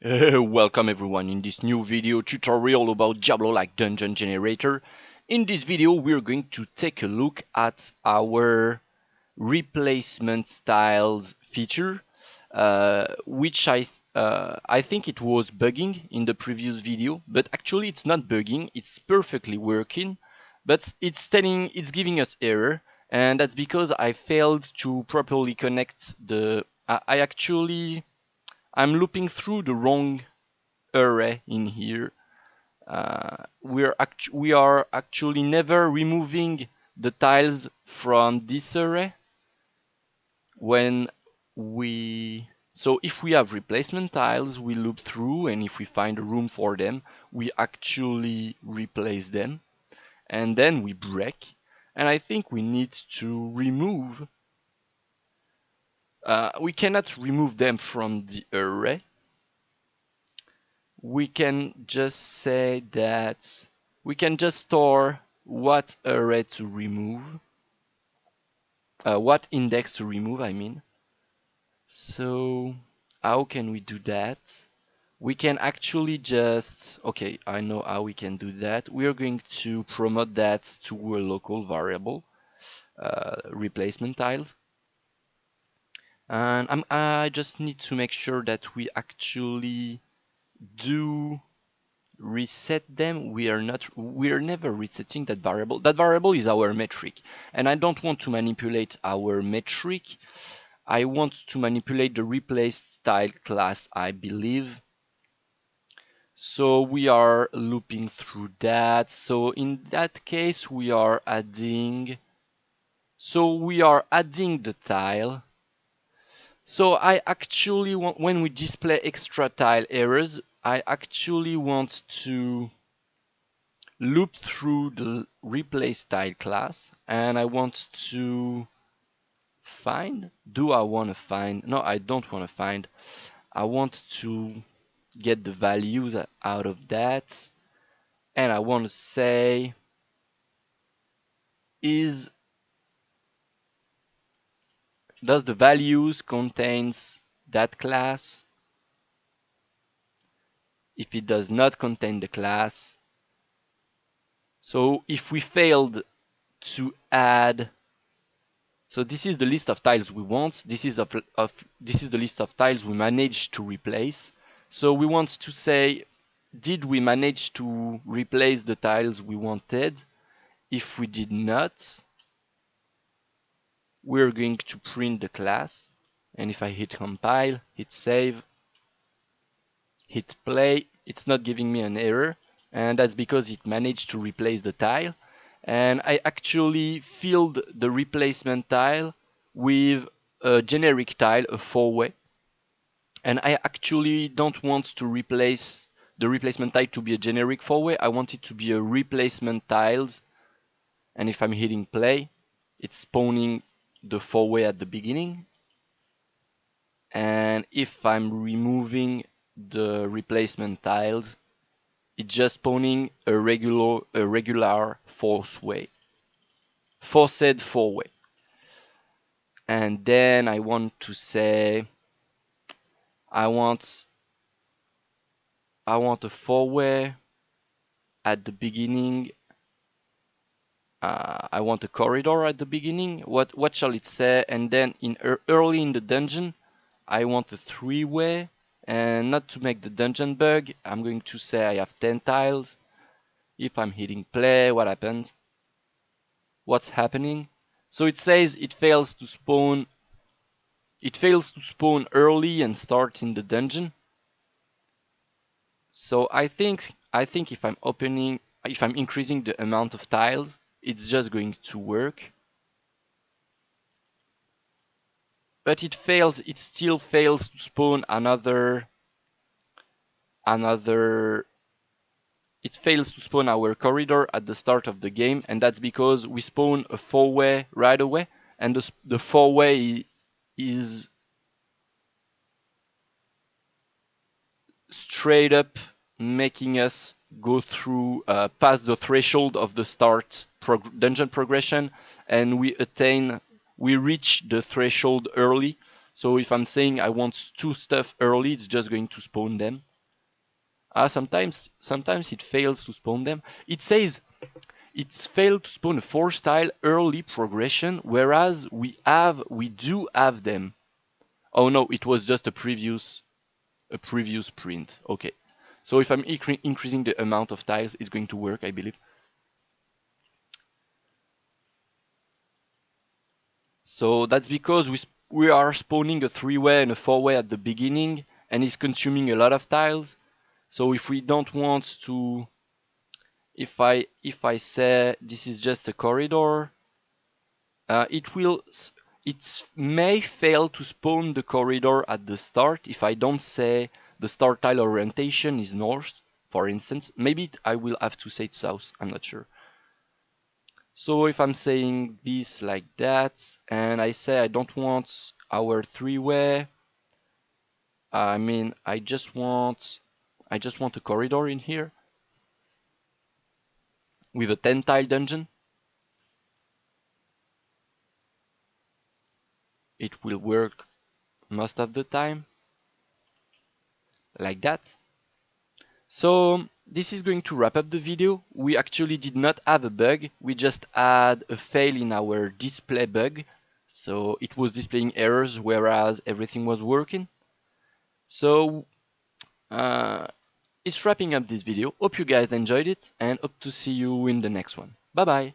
Welcome everyone in this new video tutorial about Diablo-like dungeon generator. In this video we're going to take a look at our replacement styles feature, which I think it was bugging in the previous video, but actually it's not bugging, it's perfectly working, but it's giving us error, and that's because I failed to properly connect the I'm looping through the wrong array in here. We are actually never removing the tiles from this array when so if we have replacement tiles, we loop through, and if we find a room for them, we actually replace them, and then we break. And I think we need to remove we cannot remove them from the array. We can just say that we can just store what array to remove, what index to remove, I mean. So how can we do that? We can actually just, okay, I know how we can do that. We are going to promote that to a local variable, replacement tiles. And I just need to make sure that we actually do reset them. We are never resetting that variable. That variable is our metric, and I don't want to manipulate our metric. I want to manipulate the replaced style class, I believe. So we are looping through that. So in that case we are adding the tile. So I actually want, when we display extra tile errors, I actually want to loop through the replace tile class, and I want to find, no, I don't want to find, I want to get the values out of that, and I want to say does the values contains that class? If it does not contain the class, so if we failed to add, so this is the list of tiles we want, this is the list of tiles we managed to replace. So we want to say, did we manage to replace the tiles we wanted? If we did not, we're going to print the class, and if I hit compile, hit save, hit play, it's not giving me an error, and that's because it managed to replace the tile. And I actually filled the replacement tile with a generic tile, a 4-way, and I actually don't want to replace the replacement tile to be a generic 4-way. I want it to be a replacement tiles, and if I'm hitting play, it's spawning the 4-way at the beginning, and if I'm removing the replacement tiles, it's just spawning a regular forced 4-way. And then I want to say I want a 4-way at the beginning. I want a corridor at the beginning. What shall it say? And then early in the dungeon, I want a 3-way. And not to make the dungeon bug, I'm going to say I have 10 tiles. If I'm hitting play, what happens? What's happening? So it says it fails to spawn. It fails to spawn early and start in the dungeon. So I think if I'm increasing the amount of tiles, it's just going to work. But it still fails to spawn it fails to spawn our corridor at the start of the game, and that's because we spawn a 4-way right away, and the 4-way is straight up making us go through past the threshold of the start dungeon progression, and we reach the threshold early. So if I'm saying I want 2 stuff early, it's just going to spawn them. Sometimes it fails to spawn them. It says it's failed to spawn a 4-style early progression, whereas we do have them. Oh no, it was just a previous print. Okay. So if I'm increasing the amount of tiles, it's going to work, I believe. So that's because we are spawning a 3-way and a 4-way at the beginning, and it's consuming a lot of tiles. So if we don't want to, if I say this is just a corridor, it may fail to spawn the corridor at the start if I don't say the start tile orientation is north, for instance. Maybe I will have to say it south, I'm not sure. So if I'm saying this like that, and I say I don't want our 3-way, I mean I just want a corridor in here with a 10-tile dungeon. It will work most of the time like that. So this is going to wrap up the video. We actually did not have a bug, we just had a fail in our display bug. So it was displaying errors whereas everything was working. So it's wrapping up this video. Hope you guys enjoyed it and hope to see you in the next one. Bye bye.